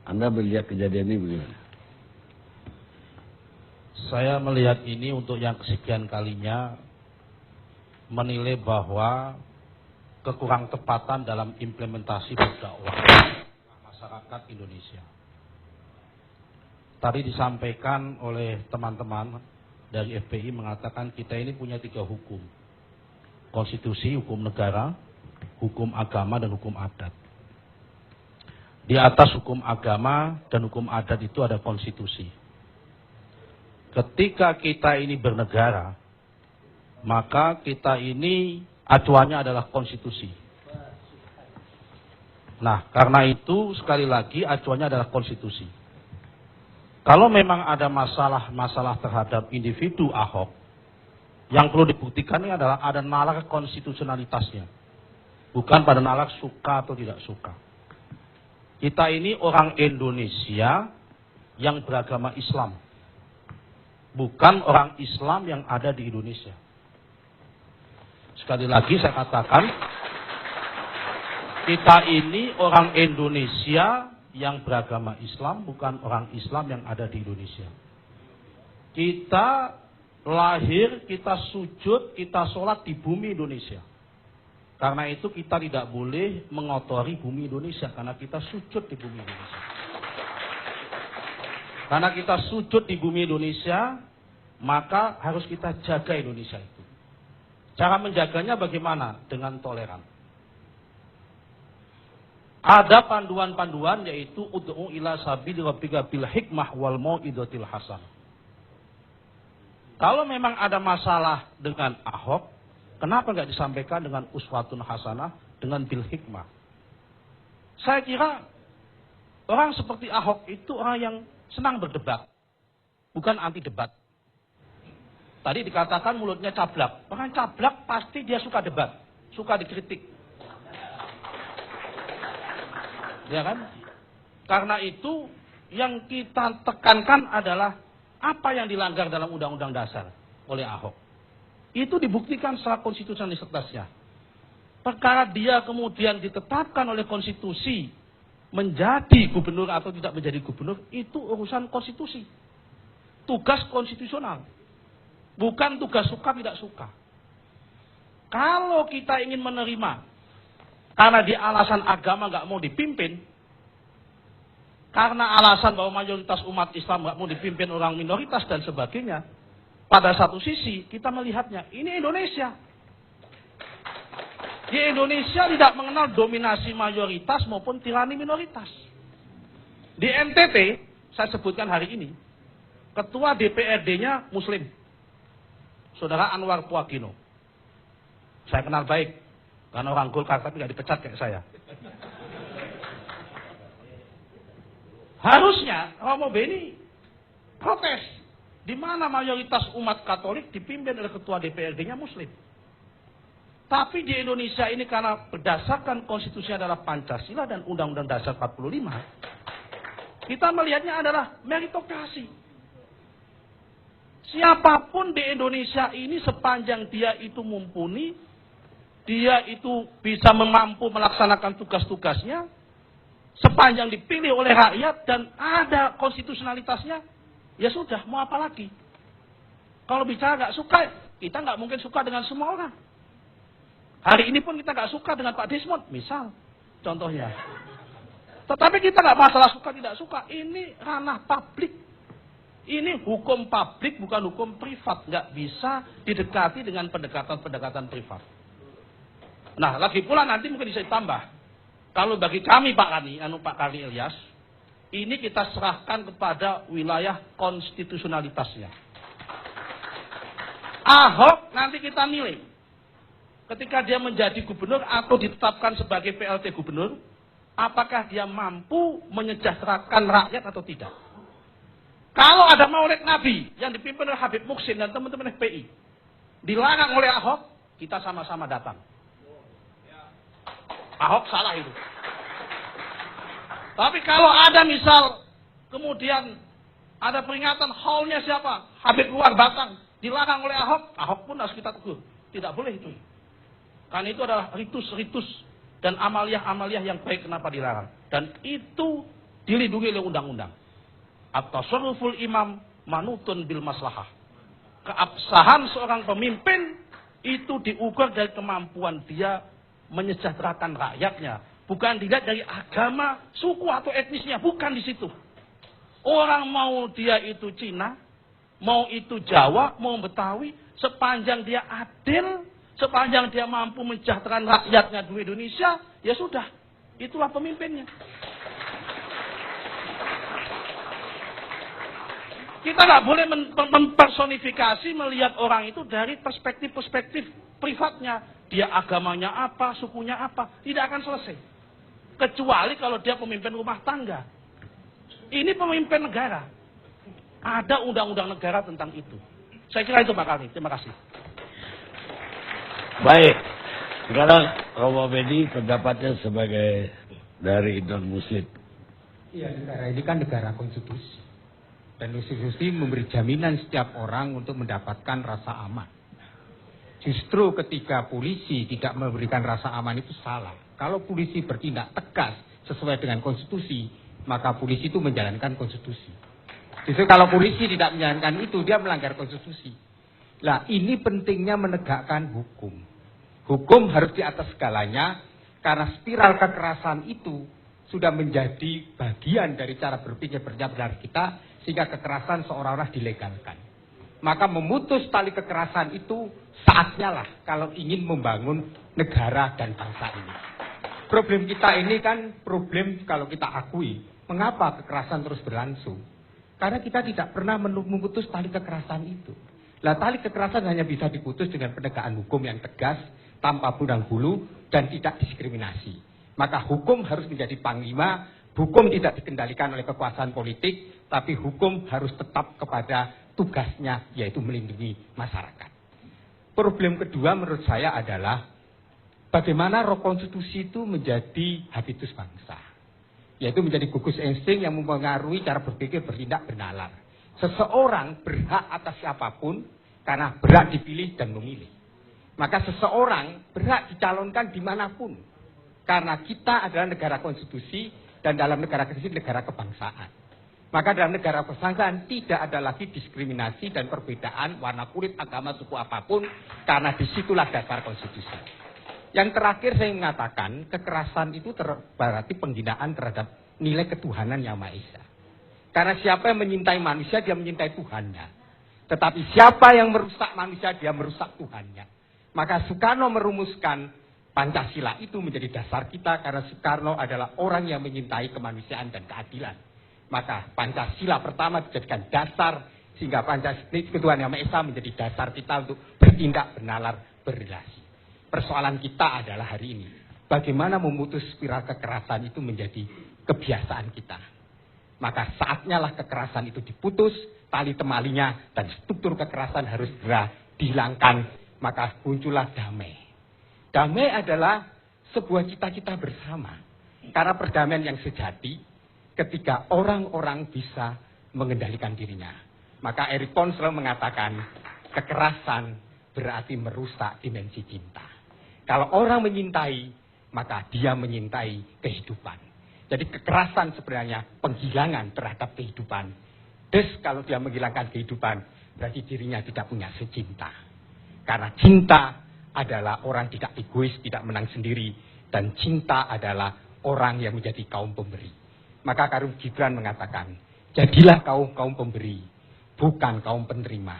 Anda melihat kejadian ini bagaimana? Saya melihat ini untuk yang kesekian kalinya menilai bahwa kekurang tepatan dalam implementasi berdakwah masyarakat Indonesia. Tadi disampaikan oleh teman-teman dari FPI mengatakan kita ini punya 3 hukum. Konstitusi, hukum negara, hukum agama, dan hukum adat. Di atas hukum agama dan hukum adat itu ada konstitusi. Ketika kita ini bernegara, maka kita ini acuannya adalah konstitusi. Nah, karena itu sekali lagi acuannya adalah konstitusi. Kalau memang ada masalah terhadap individu Ahok, yang perlu dibuktikan ini adalah ada nalar konstitusionalitasnya. Bukan pada nalar suka atau tidak suka. Kita ini orang Indonesia yang beragama Islam. Bukan orang Islam yang ada di Indonesia. Sekali lagi saya katakan, kita ini orang Indonesia yang beragama Islam, bukan orang Islam yang ada di Indonesia. Kita lahir, kita sujud, kita sholat di bumi Indonesia. Karena itu kita tidak boleh mengotori bumi Indonesia, karena kita sujud di bumi Indonesia. Karena kita sujud di bumi Indonesia, maka harus kita jaga Indonesia itu. Cara menjaganya bagaimana? Dengan toleran. Ada panduan-panduan yaitu ud'u ila sabili rabbika bil hikmah wal mau'izatil hasanah. Kalau memang ada masalah dengan Ahok, kenapa nggak disampaikan dengan uswatun hasanah, dengan bil hikmah? Saya kira orang seperti Ahok itu orang yang senang berdebat, bukan anti debat. Tadi dikatakan mulutnya cablak. Orang cablak pasti dia suka debat, suka dikritik. Ya kan? Karena itu yang kita tekankan adalah apa yang dilanggar dalam Undang-Undang Dasar oleh Ahok. Itu dibuktikan secara konstitusionalitasnya. Perkara dia kemudian ditetapkan oleh konstitusi menjadi gubernur atau tidak menjadi gubernur, itu urusan konstitusi. Tugas konstitusional. Bukan tugas suka tidak suka. Kalau kita ingin menerima, karena di alasan agama nggak mau dipimpin, karena alasan bahwa mayoritas umat Islam nggak mau dipimpin orang minoritas dan sebagainya, pada satu sisi kita melihatnya ini Indonesia. Di Indonesia tidak mengenal dominasi mayoritas maupun tirani minoritas. Di NTT, saya sebutkan hari ini, ketua DPRD-nya Muslim. Saudara Anwar Puagino. Saya kenal baik. Karena orang Golkar tapi nggak dipecat kayak saya. Harusnya Romo Beni protes. Di mana mayoritas umat Katolik dipimpin oleh ketua DPRD-nya Muslim. Tapi di Indonesia ini karena berdasarkan konstitusi adalah Pancasila dan Undang-Undang Dasar 45. Kita melihatnya adalah meritokrasi. Siapapun di Indonesia ini sepanjang dia itu mumpuni, dia itu bisa mampu melaksanakan tugas-tugasnya, sepanjang dipilih oleh rakyat dan ada konstitusionalitasnya, ya sudah, mau apa lagi? Kalau bicara nggak suka, kita nggak mungkin suka dengan semua orang. Hari ini pun kita nggak suka dengan Pak Desmond, misal, contohnya. Tetapi kita nggak masalah suka tidak suka, ini ranah publik. Ini hukum publik bukan hukum privat. Nggak bisa didekati dengan pendekatan-pendekatan privat. Nah, lagi pula nanti mungkin bisa ditambah. Kalau bagi kami Pak Karni Ilyas, ini kita serahkan kepada wilayah konstitusionalitasnya. Ahok nanti kita nilai. Ketika dia menjadi gubernur atau ditetapkan sebagai PLT gubernur, apakah dia mampu menyejahterakan rakyat atau tidak? Kalau ada Maulid Nabi yang dipimpin oleh Habib Muksin dan teman-teman FPI, dilarang oleh Ahok, kita sama-sama datang. Ahok salah itu. Tapi kalau ada misal, kemudian ada peringatan haulnya siapa? Habib luar Batang, dilarang oleh Ahok, Ahok pun harus kita tegur. Tidak boleh itu. Karena itu adalah ritus-ritus dan amaliah-amaliah yang baik, kenapa dilarang. Dan itu dilindungi oleh undang-undang. At-tasarruful imam manutun bil maslahah. Keabsahan seorang pemimpin itu diukur dari kemampuan dia menyejahterakan rakyatnya. Bukan dilihat dari agama, suku atau etnisnya. Bukan di situ. Orang mau dia itu Cina, mau itu Jawa, mau Betawi, sepanjang dia adil, sepanjang dia mampu mensejahterakan rakyatnya di Indonesia, ya sudah. Itulah pemimpinnya. Kita nggak boleh mempersonifikasi melihat orang itu dari perspektif-perspektif privatnya. Dia agamanya apa, sukunya apa. Tidak akan selesai. Kecuali kalau dia pemimpin rumah tangga. Ini pemimpin negara. Ada undang-undang negara tentang itu. Saya kira itu Pak Kali. Terima kasih. Baik. Sekarang Romo Bedi pendapatnya sebagai dari non-muslim. Iya, negara ini kan negara konstitusi. Dan konstitusi memberi jaminan setiap orang untuk mendapatkan rasa aman. Justru ketika polisi tidak memberikan rasa aman itu salah. Kalau polisi bertindak tegas sesuai dengan konstitusi, maka polisi itu menjalankan konstitusi. Justru kalau polisi tidak menjalankan itu, dia melanggar konstitusi. Nah, ini pentingnya menegakkan hukum. Hukum harus di atas segalanya, karena spiral kekerasan itu sudah menjadi bagian dari cara berpikir bernegara kita, sehingga kekerasan seolah-olah dilegalkan. Maka memutus tali kekerasan itu saatnya lah kalau ingin membangun negara dan bangsa ini. Problem kita ini kan problem kalau kita akui. Mengapa kekerasan terus berlangsung? Karena kita tidak pernah memutus tali kekerasan itu. Lah, tali kekerasan hanya bisa diputus dengan penegakan hukum yang tegas, tanpa pandang bulu, dan tidak diskriminasi. Maka hukum harus menjadi panglima. Hukum tidak dikendalikan oleh kekuasaan politik, tapi hukum harus tetap kepada tugasnya, yaitu melindungi masyarakat. Problem kedua menurut saya adalah bagaimana roh konstitusi itu menjadi habitus bangsa. Yaitu menjadi gugus insting yang mempengaruhi cara berpikir, bertindak, bernalar. Seseorang berhak atas siapapun karena berhak dipilih dan memilih. Maka seseorang berhak dicalonkan dimanapun. Karena kita adalah negara konstitusi, dan dalam negara konstitusi negara kebangsaan. Maka dalam negara kebangsaan tidak ada lagi diskriminasi dan perbedaan warna kulit, agama, suku apapun, karena disitulah dasar konstitusi. Yang terakhir saya mengatakan, kekerasan itu berarti penghinaan terhadap nilai ketuhanan yang Maha Esa. Karena siapa yang menyintai manusia, dia menyintai Tuhannya. Tetapi siapa yang merusak manusia, dia merusak Tuhannya. Maka Soekarno merumuskan Pancasila itu menjadi dasar kita karena Soekarno adalah orang yang menyintai kemanusiaan dan keadilan. Maka Pancasila pertama dijadikan dasar sehingga Pancasila Ketuhanan Yang Maha Esa menjadi dasar kita untuk bertindak, bernalar, berrelasi. Persoalan kita adalah hari ini bagaimana memutus spiral kekerasan itu menjadi kebiasaan kita. Maka saatnya lah kekerasan itu diputus, tali temalinya, dan struktur kekerasan harus segera dihilangkan. Maka muncullah damai. Damai adalah sebuah cita-cita bersama. Karena perdamaian yang sejati ketika orang-orang bisa mengendalikan dirinya. Maka Erik Pons selalu mengatakan kekerasan berarti merusak dimensi cinta. Kalau orang menyintai, maka dia menyintai kehidupan. Jadi kekerasan sebenarnya penghilangan terhadap kehidupan. Kalau dia menghilangkan kehidupan, berarti dirinya tidak punya secinta. Karena cinta adalah orang tidak egois, tidak menang sendiri. Dan cinta adalah orang yang menjadi kaum pemberi. Maka Karum Gibran mengatakan, jadilah kaum pemberi, bukan kaum penerima.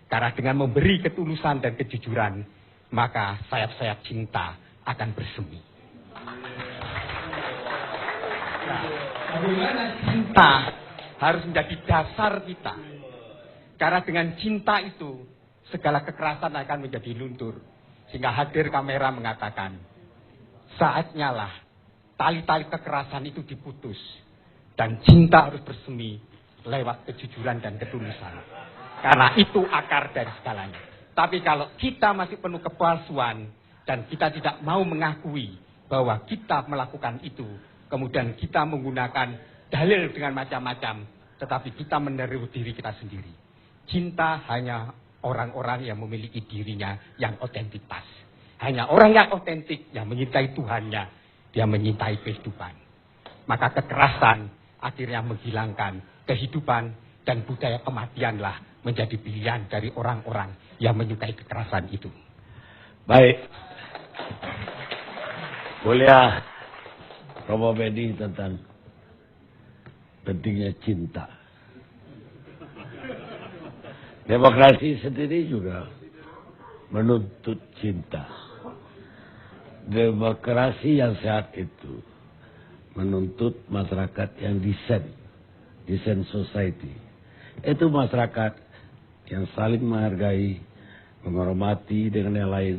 Karena dengan memberi ketulusan dan kejujuran, maka sayap-sayap cinta akan bersemi. Nah, bagaimana cinta harus menjadi dasar kita. Karena dengan cinta itu, segala kekerasan akan menjadi luntur. Sehingga hadir kamera mengatakan, saatnya lah tali-tali kekerasan itu diputus. Dan cinta harus bersemi lewat kejujuran dan ketulusan. Karena itu akar dari segalanya. Tapi kalau kita masih penuh kepalsuan, dan kita tidak mau mengakui bahwa kita melakukan itu, kemudian kita menggunakan dalil dengan macam-macam, tetapi kita meneru diri kita sendiri. Cinta hanya orang-orang yang memiliki dirinya yang otentitas. Hanya orang yang otentik yang menyintai Tuhannya, dia menyintai kehidupan. Maka kekerasan akhirnya menghilangkan kehidupan dan budaya kematianlah menjadi pilihan dari orang-orang yang menyukai kekerasan itu. Baik. Kuliah Romo Beni tentang pentingnya cinta. Demokrasi sendiri juga menuntut cinta. Demokrasi yang sehat itu menuntut masyarakat yang decent society. Itu masyarakat yang saling menghargai, menghormati dengan yang lain,